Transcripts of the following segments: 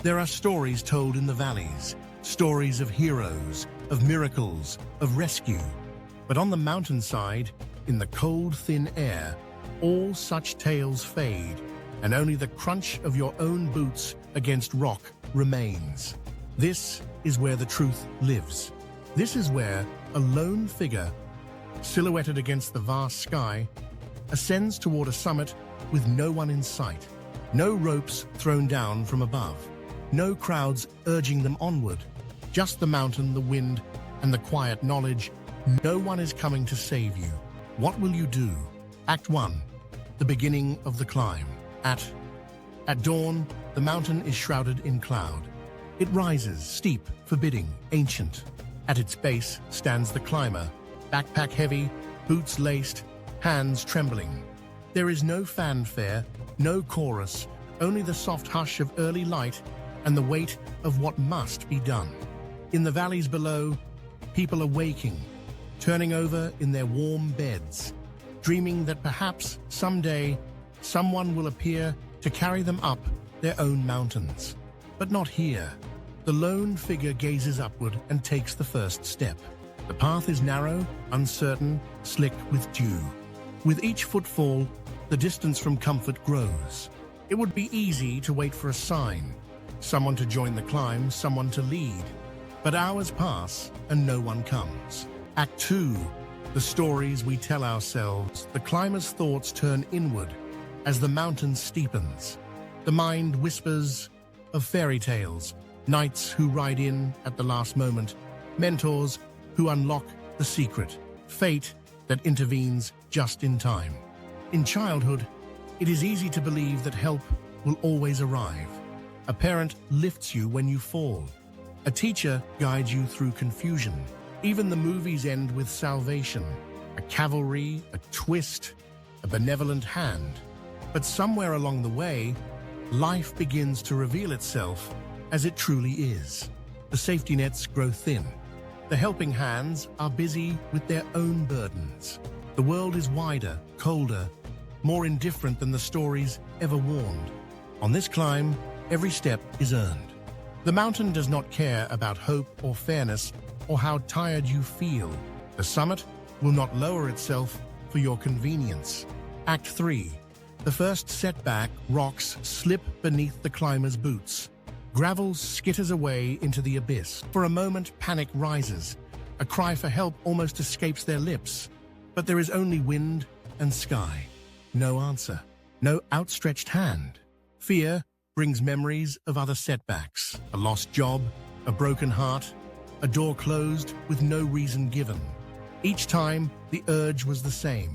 There are stories told in the valleys, stories of heroes, of miracles, of rescue. But on the mountainside, in the cold, thin air, all such tales fade, and only the crunch of your own boots against rock remains. This is where the truth lives. This is where a lone figure, silhouetted against the vast sky, ascends toward a summit with no one in sight. No ropes thrown down from above. No crowds urging them onward. Just the mountain, the wind, and the quiet knowledge no one is coming to save you. What will you do? Act 1. The beginning of the climb. At dawn, the mountain is shrouded in cloud. It rises, steep, forbidding, ancient. At its base stands the climber, backpack heavy, boots laced, hands trembling. There is no fanfare, no chorus, only the soft hush of early light and the weight of what must be done. In the valleys below, people are waking, turning over in their warm beds, dreaming that perhaps someday someone will appear to carry them up their own mountains. But not here. The lone figure gazes upward and takes the first step. The path is narrow, uncertain, slick with dew. With each footfall, the distance from comfort grows. It would be easy to wait for a sign, someone to join the climb, someone to lead. But hours pass and no one comes. Act 2. The stories we tell ourselves. The climber's thoughts turn inward as the mountain steepens. The mind whispers of fairy tales, knights who ride in at the last moment, mentors who unlock the secret, fate that intervenes just in time. In childhood, it is easy to believe that help will always arrive. A parent lifts you when you fall. A teacher guides you through confusion. Even the movies end with salvation, a cavalry, a twist, a benevolent hand. But somewhere along the way, life begins to reveal itself as it truly is. The safety nets grow thin. The helping hands are busy with their own burdens. The world is wider, colder, more indifferent than the stories ever warned. On this climb, every step is earned. The mountain does not care about hope or fairness or how tired you feel. The summit will not lower itself for your convenience. Act 3. The first setback, rocks slip beneath the climber's boots. Gravel skitters away into the abyss. For a moment, panic rises. A cry for help almost escapes their lips. But there is only wind and sky. No answer. No outstretched hand. Fear brings memories of other setbacks. A lost job, a broken heart, a door closed with no reason given. Each time, the urge was the same.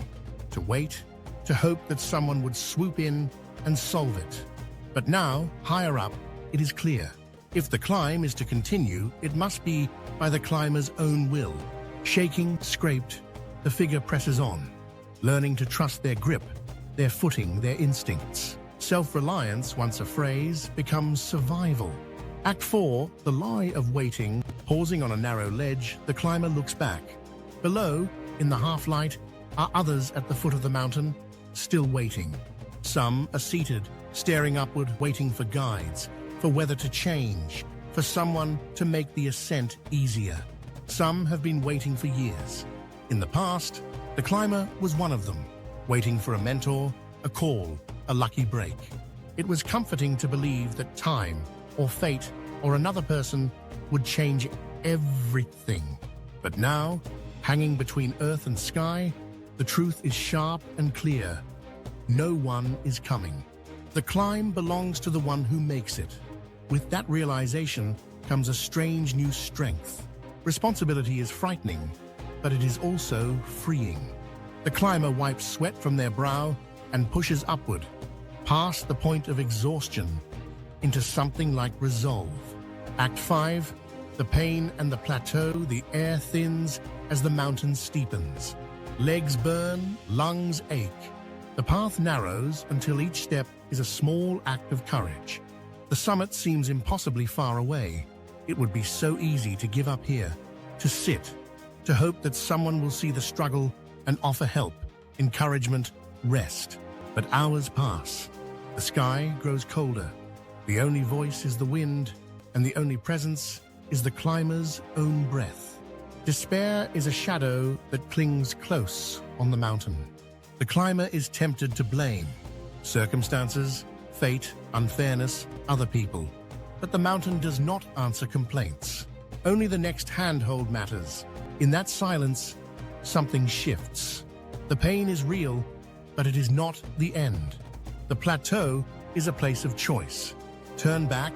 To wait, to hope that someone would swoop in and solve it. But now, higher up, it is clear. If the climb is to continue, it must be by the climber's own will. Shaking, scraped, the figure presses on, learning to trust their grip, their footing, their instincts. Self-reliance, once a phrase, becomes survival. Act 4, the lie of waiting. Pausing on a narrow ledge, the climber looks back. Below, in the half-light, are others at the foot of the mountain, still waiting. Some are seated, staring upward, waiting for guides, for weather to change, for someone to make the ascent easier. Some have been waiting for years. In the past, the climber was one of them, waiting for a mentor, a call, a lucky break. It was comforting to believe that time, or fate, or another person would change everything. But now, hanging between earth and sky, the truth is sharp and clear. No one is coming. The climb belongs to the one who makes it. With that realization comes a strange new strength. Responsibility is frightening, but it is also freeing. The climber wipes sweat from their brow and pushes upward, past the point of exhaustion, into something like resolve. Act 5, the pain and the plateau, the air thins as the mountain steepens. Legs burn, lungs ache. The path narrows until each step is a small act of courage. The summit seems impossibly far away. It would be so easy to give up here, to sit, to hope that someone will see the struggle and offer help, encouragement, rest. But hours pass. The sky grows colder. The only voice is the wind, and the only presence is the climber's own breath. Despair is a shadow that clings close on the mountain. The climber is tempted to blame circumstances, fate, unfairness, other people. But the mountain does not answer complaints. Only the next handhold matters. In that silence, something shifts. The pain is real, but it is not the end. The plateau is a place of choice. Turn back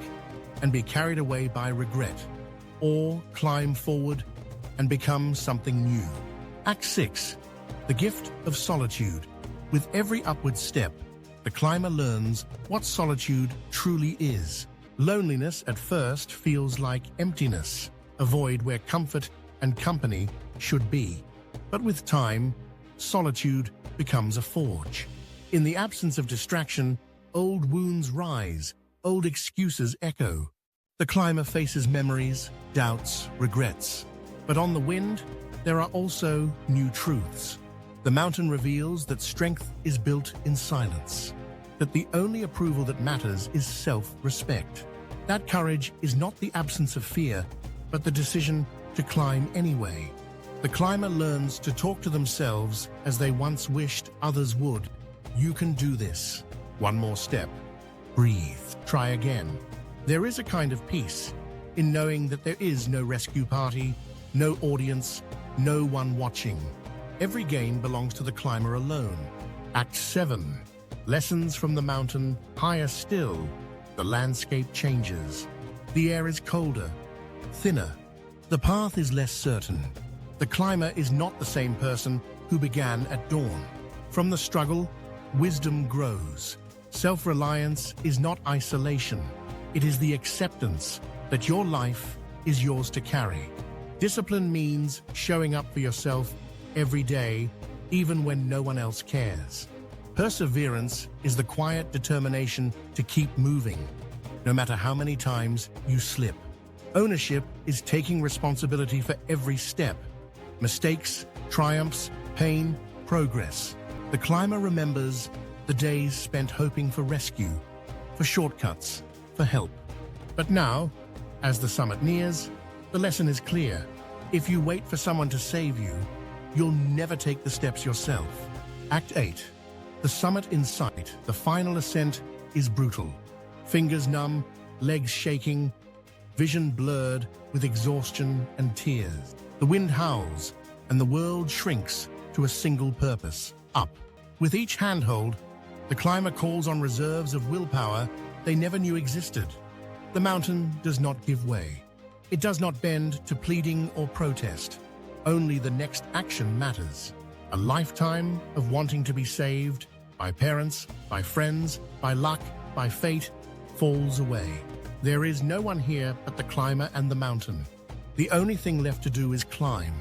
and be carried away by regret, or climb forward and become something new. Act 6. The gift of solitude. With every upward step, the climber learns what solitude truly is. Loneliness at first feels like emptiness, a void where comfort and company should be. But with time, solitude becomes a forge. In the absence of distraction, old wounds rise, old excuses echo. The climber faces memories, doubts, regrets. But on the wind, there are also new truths. The mountain reveals that strength is built in silence, that the only approval that matters is self-respect. That courage is not the absence of fear, but the decision to climb anyway. The climber learns to talk to themselves as they once wished others would. You can do this. One more step. Breathe. Try again. There is a kind of peace in knowing that there is no rescue party, no audience, no one watching. Every game belongs to the climber alone. Act 7. Lessons from the mountain. Higher still, the landscape changes. The air is colder, thinner. The path is less certain. The climber is not the same person who began at dawn. From the struggle, wisdom grows. Self-reliance is not isolation. It is the acceptance that your life is yours to carry. Discipline means showing up for yourself every day, even when no one else cares. Perseverance is the quiet determination to keep moving, no matter how many times you slip. Ownership is taking responsibility for every step. Mistakes, triumphs, pain, progress. The climber remembers the days spent hoping for rescue, for shortcuts, for help. But now, as the summit nears, the lesson is clear. If you wait for someone to save you, you'll never take the steps yourself. Act 8. The summit in sight. The final ascent is brutal. Fingers numb, legs shaking, vision blurred with exhaustion and tears. The wind howls, and the world shrinks to a single purpose: up. With each handhold, the climber calls on reserves of willpower they never knew existed. The mountain does not give way. It does not bend to pleading or protest. Only the next action matters. A lifetime of wanting to be saved by parents, by friends, by luck, by fate, falls away. There is no one here but the climber and the mountain. The only thing left to do is climb.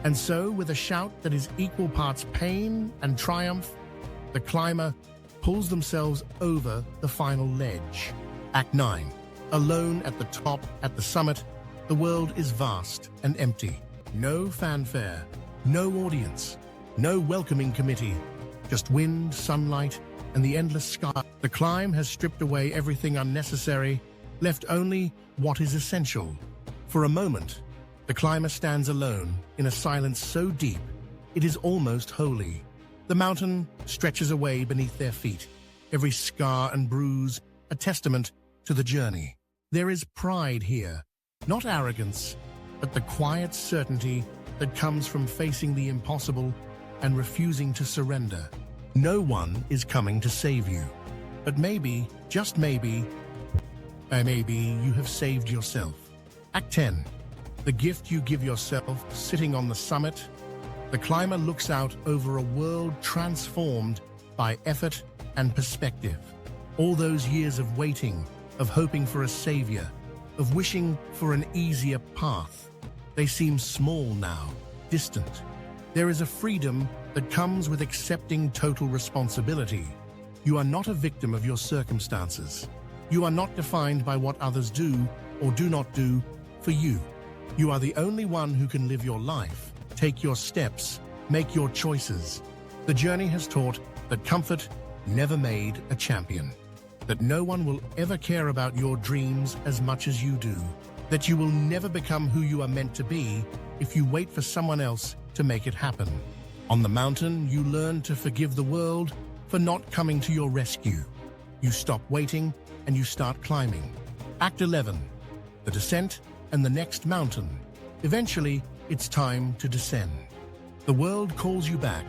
And so, with a shout that is equal parts pain and triumph, the climber pulls themselves over the final ledge. Act 9. Alone at the top, at the summit, the world is vast and empty. No fanfare, no audience, no welcoming committee, just wind, sunlight, and the endless sky. The climb has stripped away everything unnecessary, left only what is essential. For a moment, the climber stands alone in a silence so deep, it is almost holy. The mountain stretches away beneath their feet, every scar and bruise a testament to the journey. There is pride here, not arrogance, but the quiet certainty that comes from facing the impossible and refusing to surrender. No one is coming to save you, but maybe, just maybe you have saved yourself. Act 10. The gift you give yourself. Sitting on the summit, the climber looks out over a world transformed by effort and perspective. All those years of waiting, of hoping for a savior, of wishing for an easier path, they seem small now, distant. There is a freedom that comes with accepting total responsibility. You are not a victim of your circumstances. You are not defined by what others do or do not do for you. You are the only one who can live your life, take your steps, make your choices. The journey has taught that comfort never made a champion. that no one will ever care about your dreams as much as you do, that you will never become who you are meant to be if you wait for someone else to make it happen. On the mountain, you learn to forgive the world for not coming to your rescue. You stop waiting and you start climbing. Act 11. The descent and the next mountain. Eventually, it's time to descend. The world calls you back,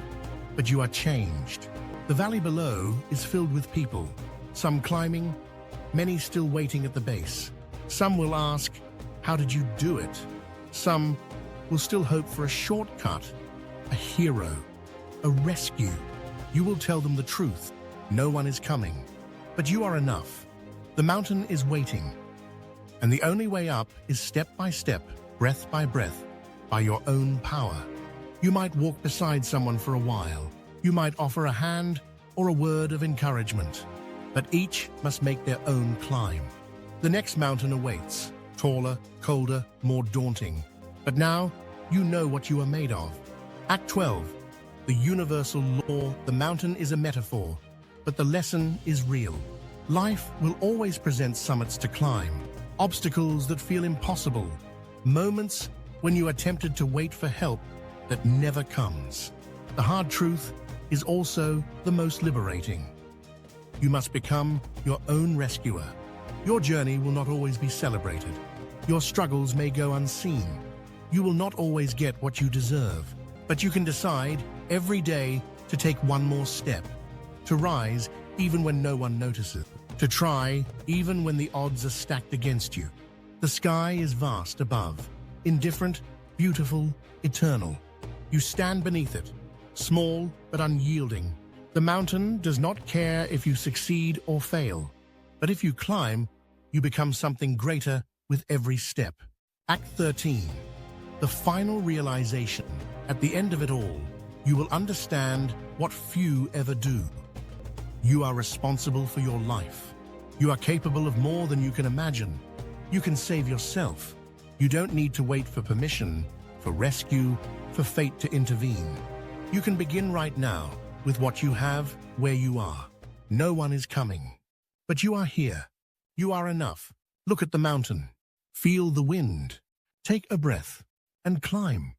but you are changed. The valley below is filled with people, some climbing, many still waiting at the base. Some will ask, how did you do it? Some will still hope for a shortcut, a hero, a rescue. You will tell them the truth. No one is coming, but you are enough. The mountain is waiting, and the only way up is step by step, breath by breath, by your own power. You might walk beside someone for a while. You might offer a hand or a word of encouragement, but each must make their own climb. The next mountain awaits, taller, colder, more daunting. But now, you know what you are made of. Act 12. The universal law. The mountain is a metaphor, but the lesson is real. Life will always present summits to climb, obstacles that feel impossible, moments when you are tempted to wait for help that never comes. The hard truth is also the most liberating. You must become your own rescuer. Your journey will not always be celebrated. Your struggles may go unseen. You will not always get what you deserve, but you can decide every day to take one more step, to rise even when no one notices, to try even when the odds are stacked against you. The sky is vast above, indifferent, beautiful, eternal. You stand beneath it, small but unyielding. The mountain does not care if you succeed or fail, but if you climb, you become something greater with every step. Act 13. The final realization. At the end of it all, you will understand what few ever do. You are responsible for your life. You are capable of more than you can imagine. You can save yourself. You don't need to wait for permission, for rescue, for fate to intervene. You can begin right now with what you have, where you are. No one is coming, but you are here. You are enough. Look at the mountain. Feel the wind. Take a breath and climb.